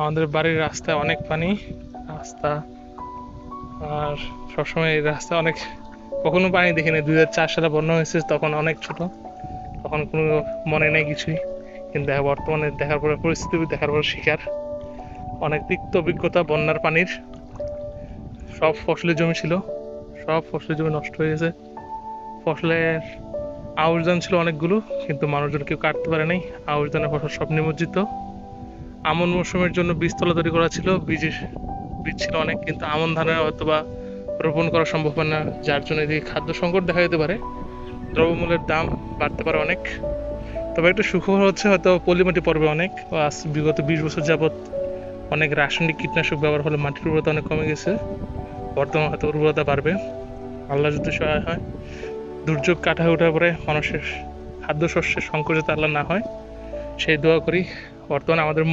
আমাদের বাড়ির রাস্তায় অনেক পানি, রাস্তা আর সবসময় এই রাস্তা অনেক, কখনো পানি দেখিনি। 2004 সালে বন্যা হয়েছে, তখন অনেক ছোট, তখন কোনো মনে নেই কিছুই। কিন্তু বর্তমানে দেখার পরে, পরিস্থিতি দেখার পর শিকার, অনেক তিক্ত অভিজ্ঞতা বন্যার পানির। সব ফসলের জমি ছিল, সব ফসলের জমি নষ্ট হয়ে গেছে। ফসলের আউশ ধান ছিল অনেকগুলো, কিন্তু মানুষজন কেউ কাটতে পারে নাই। আউশ ধানের ফসল সব নিমজ্জিত। আমন মৌসুমের জন্য বীজতলা তৈরি করা ছিল, বীজ ছিল অনেক, কিন্তু আমন ধানের হয়তোবা রোপণ করা সম্ভব হয় না, যার জন্য এদিকে খাদ্য সংকট দেখা যেতে পারে। দ্রব্যমূল্যের দাম বাড়তে পারে অনেক। তবে একটা সুখবর হচ্ছে, হয়তো পলিমাটি পড়বে অনেক। আজ বিগত 20 বছর যাবৎ অনেক রাসায়নিক কীটনাশক ব্যবহার ফলে মাটির উর্বরতা অনেক কমে গেছে। বর্তমানে হয়তো উর্বরতা বাড়বে, আল্লাহ যদি সহায় হয়। দুর্যোগ কাটায় ওঠার পরে মানুষের খাদ্যশস্যের সংকট যাতে আল্লাহ না হয়, সেই দোয়া করি। বর্তমানে আমাদের